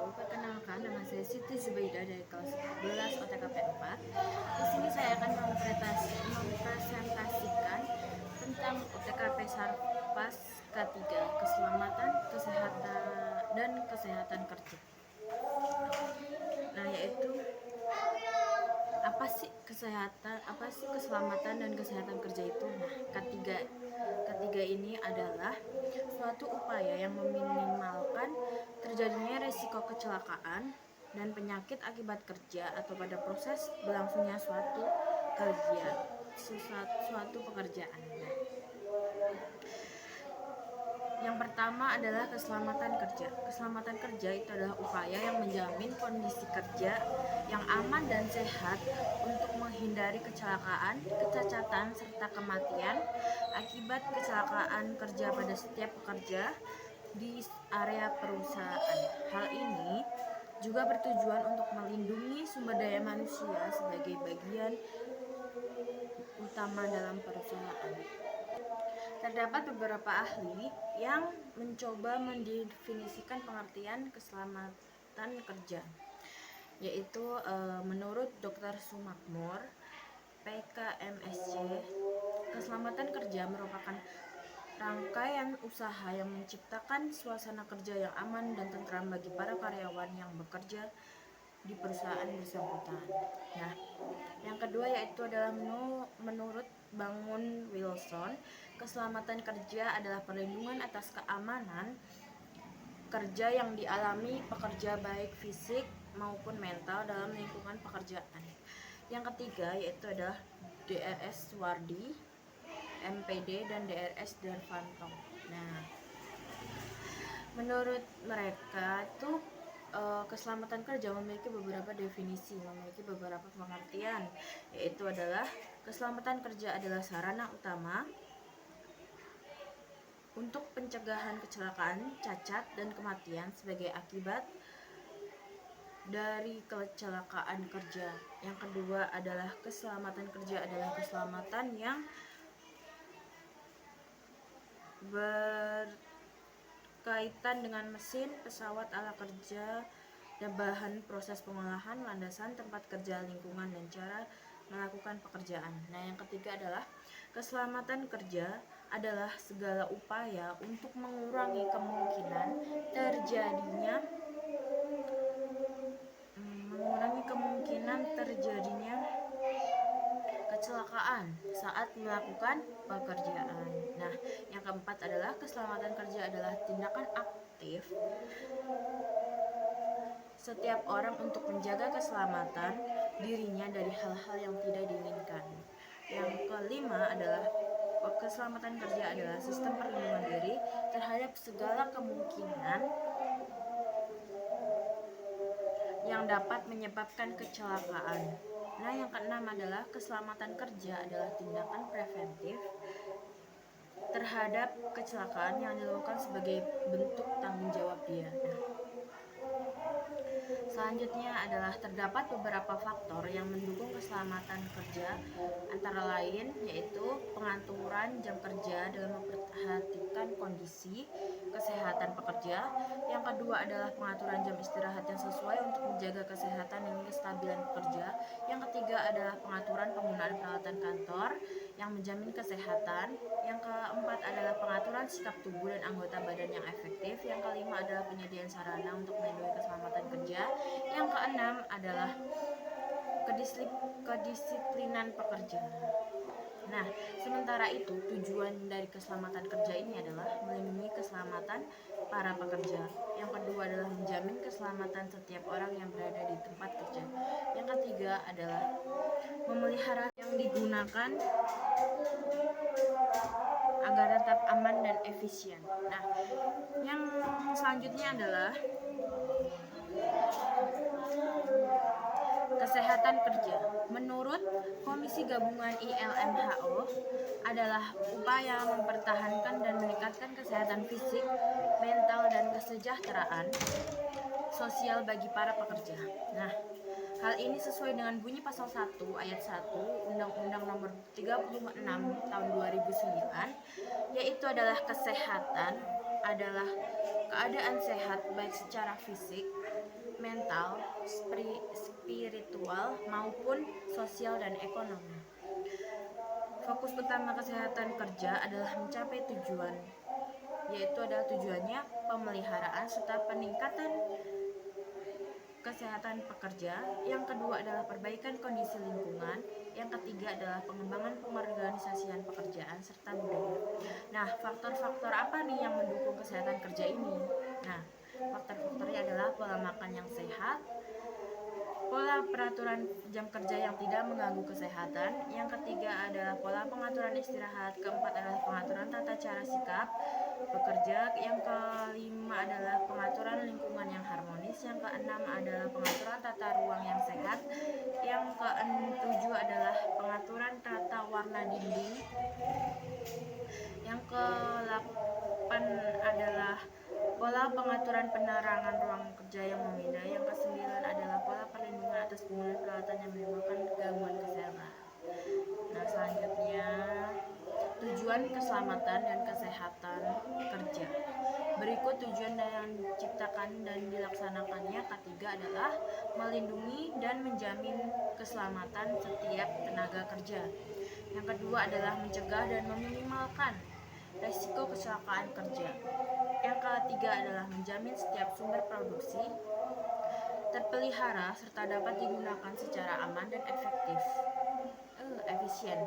Perkenalkan, nama saya Siti Zubaida dari kelas 11 OTKP 4. Di sini saya akan mempresentasikan tentang OTKP Sarpas K3, keselamatan, kesehatan, dan kesehatan kerja. Nah, yaitu apa sih keselamatan dan kesehatan kerja itu? Nah, ketiga ini adalah suatu upaya yang meminimalkan terjadinya risiko kecelakaan dan penyakit akibat kerja atau pada proses berlangsungnya suatu pekerjaan. Yang pertama adalah keselamatan kerja. Keselamatan kerja itu adalah upaya yang menjamin kondisi kerja yang aman dan sehat untuk menghindari kecelakaan, kecacatan, serta kematian akibat kecelakaan kerja pada setiap pekerja di area perusahaan. Hal ini juga bertujuan untuk melindungi sumber daya manusia sebagai bagian utama dalam perusahaan. Terdapat beberapa ahli yang mencoba mendefinisikan pengertian keselamatan kerja, yaitu menurut Dr. Sumakmur, PKMSC, keselamatan kerja merupakan rangkaian usaha yang menciptakan suasana kerja yang aman dan tentram bagi para karyawan yang bekerja di perusahaan bersangkutan. Nah, yang kedua yaitu adalah menurut Bangun Wilson, keselamatan kerja adalah perlindungan atas keamanan kerja yang dialami pekerja baik fisik maupun mental dalam lingkungan pekerjaan. Yang ketiga yaitu adalah DRS Suwardi, MPD, dan DRS Darvanto. Nah, menurut mereka itu keselamatan kerja memiliki beberapa definisi, memiliki beberapa pengertian, yaitu adalah keselamatan kerja adalah sarana utama untuk pencegahan kecelakaan, cacat, dan kematian sebagai akibat dari kecelakaan kerja. Yang kedua adalah keselamatan kerja adalah keselamatan yang berkaitan dengan mesin, pesawat, alat kerja, dan bahan proses pengolahan, landasan, tempat kerja, lingkungan, dan cara melakukan pekerjaan. Nah, yang ketiga adalah keselamatan kerja adalah segala upaya untuk mengurangi kemungkinan terjadinya kecelakaan saat melakukan pekerjaan. Nah, yang keempat adalah keselamatan kerja adalah tindakan aktif setiap orang untuk menjaga keselamatan dirinya dari hal-hal yang tidak diinginkan. Yang kelima adalah keselamatan kerja adalah sistem perlindungan diri terhadap segala kemungkinan yang dapat menyebabkan kecelakaan. Nah, yang keenam adalah keselamatan kerja adalah tindakan preventif terhadap kecelakaan yang dilakukan sebagai bentuk tanggung jawab dia. Selanjutnya adalah terdapat beberapa faktor yang mendukung keselamatan kerja, antara lain yaitu pengaturan jam kerja dengan memperhatikan kondisi kesehatan pekerja. Yang kedua adalah pengaturan jam istirahat yang sesuai untuk menjaga kesehatan dan kestabilan pekerja. Yang ketiga adalah pengaturan penggunaan peralatan kantor yang menjamin kesehatan. Yang keempat adalah pengaturan sikap tubuh dan anggota badan yang efektif. Yang kelima adalah penyediaan sarana untuk melindungi keselamatan kerja. Yang keenam adalah kedisiplinan pekerja. Nah, sementara itu tujuan dari keselamatan kerja ini adalah melindungi keselamatan para pekerja. Yang kedua adalah menjamin keselamatan setiap orang yang berada di tempat kerja. Yang ketiga adalah memelihara yang digunakan agar tetap aman dan efisien. Nah, yang selanjutnya adalah kesehatan kerja. Menurut Komisi Gabungan ILMHO adalah upaya mempertahankan dan meningkatkan kesehatan fisik, mental, dan kesejahteraan sosial bagi para pekerja. Nah, hal ini sesuai dengan bunyi pasal 1 ayat 1 Undang-Undang Nomor 36 Tahun 2009, yaitu adalah kesehatan adalah keadaan sehat baik secara fisik, mental, spiritual maupun sosial dan ekonomi. Fokus utama kesehatan kerja adalah mencapai tujuan, yaitu adalah tujuannya pemeliharaan serta peningkatan kesehatan pekerja. Yang kedua adalah perbaikan kondisi lingkungan. Yang ketiga adalah pengembangan pengorganisasian pekerjaan serta budaya. Nah, faktor-faktor apa nih yang mendukung kesehatan kerja ini? Nah, faktor-faktornya adalah pola makan yang sehat, pola peraturan jam kerja yang tidak mengganggu kesehatan. Yang ketiga adalah pola pengaturan istirahat. Keempat adalah pengaturan tata cara sikap bekerja. Yang kelima adalah pengaturan lingkungan yang harmonis. Yang keenam adalah pengaturan tata ruang yang sehat. Yang ketujuh adalah pengaturan tata warna dinding. Yang ke-8 adalah pola pengaturan penerangan ruang kerja yang memindai. Yang ke-9 adalah pola perlindungan atas penggunaan peralatan yang menimbulkan gangguan kesehatan. Nah, selanjutnya tujuan keselamatan dan kesehatan kerja. Berikut tujuan yang diciptakan dan dilaksanakannya. Ketiga adalah melindungi dan menjamin keselamatan setiap tenaga kerja. Yang kedua adalah mencegah dan meminimalkan risiko kecelakaan kerja. Yang ketiga adalah menjamin setiap sumber produksi terpelihara serta dapat digunakan secara aman dan efisien.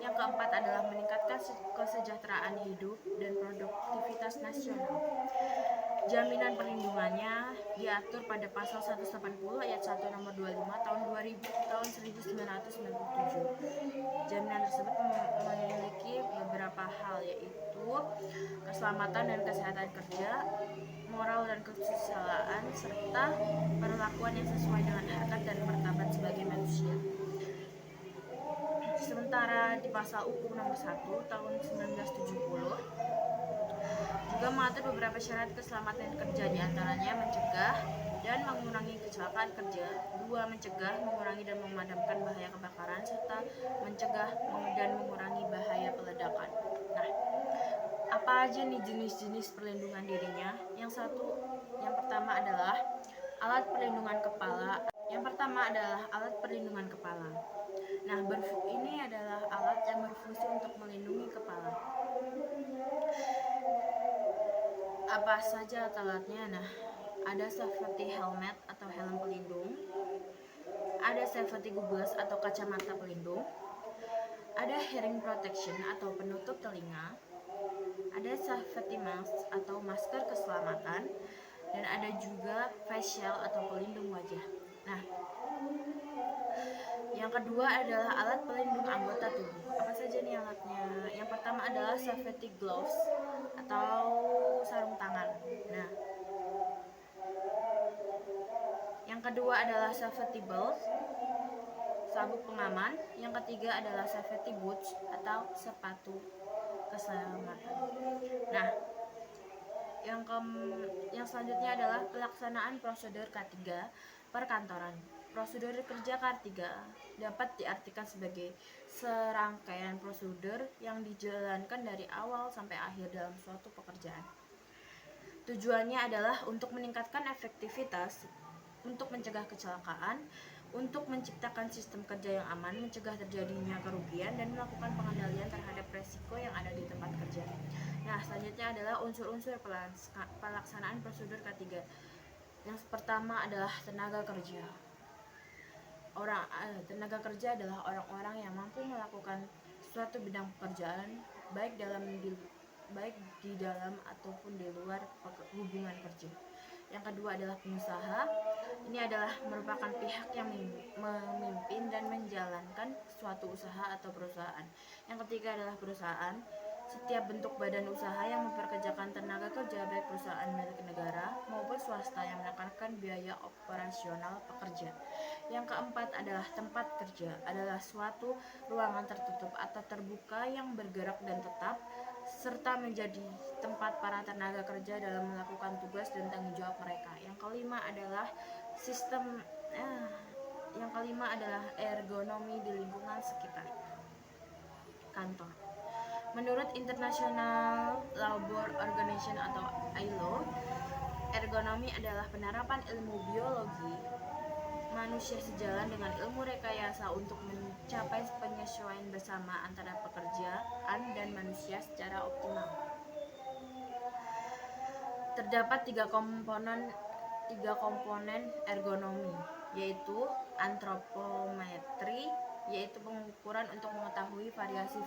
Yang keempat adalah meningkatkan kesejahteraan hidup dan produktivitas nasional. Jaminan perlindungannya diatur pada pasal 180 ayat 1 nomor 25 tahun 1997. Jaminan tersebut memiliki beberapa hal, yaitu keselamatan dan kesehatan kerja, moral dan kesusilaan, serta perlakuan yang sesuai dengan harkat dan martabat sebagai manusia. Sementara di pasal UU nomor 1 tahun 1970 juga mengatur beberapa syarat keselamatan kerja, diantaranya mencegah dan mengurangi kecelakaan kerja, 2. Mencegah, mengurangi dan memadamkan bahaya kebakaran, serta mencegah dan mengurangi bahaya peledakan. Nah, apa aja nih jenis-jenis perlindungan dirinya? Yang pertama adalah alat perlindungan kepala. Yang pertama adalah alat perlindungan kepala. Nah, ini adalah alat yang berfungsi untuk melindungi kepala. Apa saja alatnya? Nah, ada safety helmet atau helm pelindung, ada safety goggles atau kacamata pelindung, ada hearing protection atau penutup telinga, ada safety mask atau masker keselamatan, dan ada juga face shield atau pelindung wajah. Nah, yang kedua adalah alat pelindung anggota tubuh. Apa saja nih alatnya? Yang pertama adalah safety gloves atau sarung tangan. Nah, yang kedua adalah safety belt, sabuk pengaman. Yang ketiga adalah safety boots atau sepatu keselamatan. Nah, yang selanjutnya adalah pelaksanaan prosedur K3 perkantoran. Prosedur kerja K3 dapat diartikan sebagai serangkaian prosedur yang dijalankan dari awal sampai akhir dalam suatu pekerjaan. Tujuannya adalah untuk meningkatkan efektivitas, untuk mencegah kecelakaan, untuk menciptakan sistem kerja yang aman, mencegah terjadinya kerugian, dan melakukan pengendalian terhadap resiko yang ada di tempat kerja. Nah, selanjutnya adalah unsur-unsur pelaksanaan prosedur K3. Yang pertama adalah tenaga kerja. Tenaga kerja adalah orang-orang yang mampu melakukan suatu bidang pekerjaan baik di dalam ataupun di luar hubungan kerja. Yang kedua adalah pengusaha. Ini adalah merupakan pihak yang memimpin dan menjalankan suatu usaha atau perusahaan. Yang ketiga adalah perusahaan. Setiap bentuk badan usaha yang mempekerjakan tenaga kerja, baik perusahaan milik negara maupun swasta, yang menekankan biaya operasional pekerja. Yang keempat adalah tempat kerja, adalah suatu ruangan tertutup atau terbuka yang bergerak dan tetap, serta menjadi tempat para tenaga kerja dalam melakukan tugas dan tanggung jawab mereka. Yang kelima adalah ergonomi di lingkungan sekitar kantor. Menurut International Labour Organization atau ILO, ergonomi adalah penerapan ilmu biologi manusia sejalan dengan ilmu rekayasa untuk mencapai penyesuaian bersama antara pekerjaan dan manusia secara optimal. Terdapat tiga komponen ergonomi, yaitu antropometri, yaitu pengukuran untuk mengetahui variasi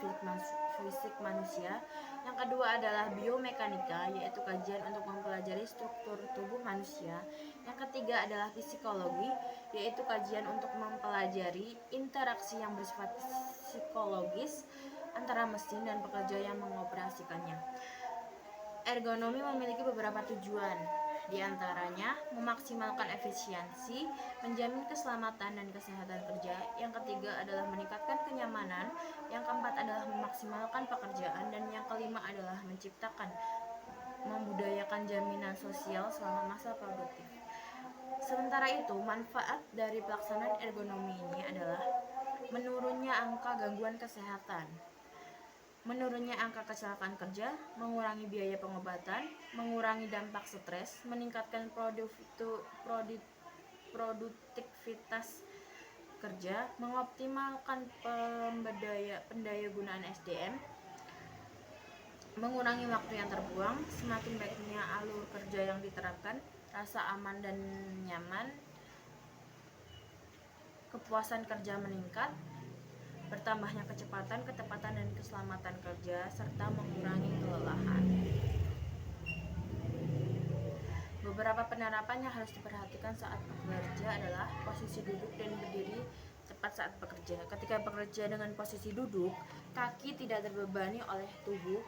fisik manusia. Yang kedua adalah biomekanika, yaitu kajian untuk mempelajari struktur tubuh manusia. Yang ketiga adalah psikologi, yaitu kajian untuk mempelajari interaksi yang bersifat psikologis antara mesin dan pekerja yang mengoperasikannya. Ergonomi memiliki beberapa tujuan, di antaranya memaksimalkan efisiensi, menjamin keselamatan dan kesehatan kerja. Yang ketiga adalah meningkatkan kenyamanan. Yang keempat adalah memaksimalkan pekerjaan, dan yang kelima adalah membudayakan jaminan sosial selama masa produktif. Sementara itu, manfaat dari pelaksanaan ergonomi ini adalah menurunnya angka gangguan kesehatan, menurunnya angka kecelakaan kerja, mengurangi biaya pengobatan, mengurangi dampak stres, meningkatkan produktivitas kerja, mengoptimalkan pendayagunaan SDM, mengurangi waktu yang terbuang, semakin baiknya alur kerja yang diterapkan, rasa aman dan nyaman, kepuasan kerja meningkat, bertambahnya kecepatan, ketepatan, dan keselamatan kerja, serta mengurangi kelelahan. Beberapa penerapan yang harus diperhatikan saat bekerja adalah posisi duduk dan berdiri tepat saat bekerja. Ketika bekerja dengan posisi duduk, kaki tidak terbebani oleh tubuh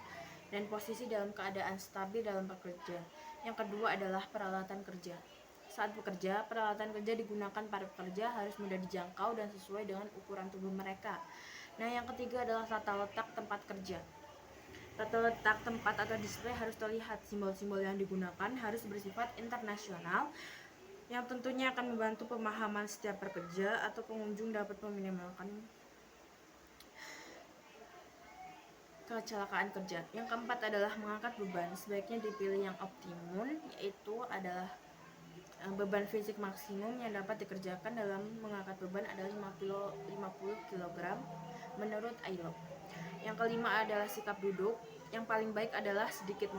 dan posisi dalam keadaan stabil dalam bekerja. Yang kedua adalah peralatan kerja. Saat bekerja, peralatan kerja digunakan para pekerja harus mudah dijangkau dan sesuai dengan ukuran tubuh mereka. Nah, yang ketiga adalah tata letak tempat kerja. Tata letak tempat atau display harus terlihat. Simbol-simbol yang digunakan harus bersifat internasional, yang tentunya akan membantu pemahaman setiap pekerja atau pengunjung dapat meminimalkan kecelakaan kerja. Yang keempat adalah mengangkat beban. Sebaiknya dipilih yang optimum, yaitu adalah beban fisik maksimum yang dapat dikerjakan dalam mengangkat beban adalah 50 kg menurut ILO. Yang kelima adalah sikap duduk. Yang paling baik adalah sedikit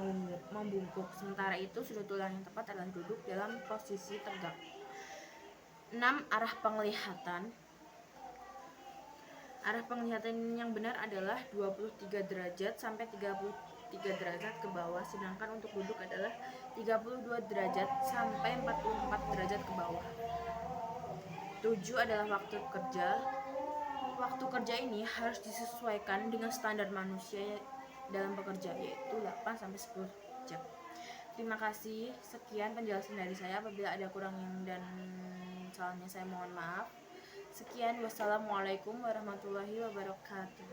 membungkuk. Sementara itu, sudut tulang yang tepat adalah duduk dalam posisi tegak. 6. Arah penglihatan. Arah penglihatan yang benar adalah 23 derajat sampai 33 derajat ke bawah, sedangkan untuk duduk adalah 32 derajat sampai 44 derajat ke bawah. 7 adalah waktu kerja. Waktu kerja ini harus disesuaikan dengan standar manusia dalam bekerja, yaitu 8 sampai 10 jam. Terima kasih. Sekian penjelasan dari saya. Apabila ada kurang dan salahnya saya mohon maaf. Sekian, wassalamualaikum warahmatullahi wabarakatuh.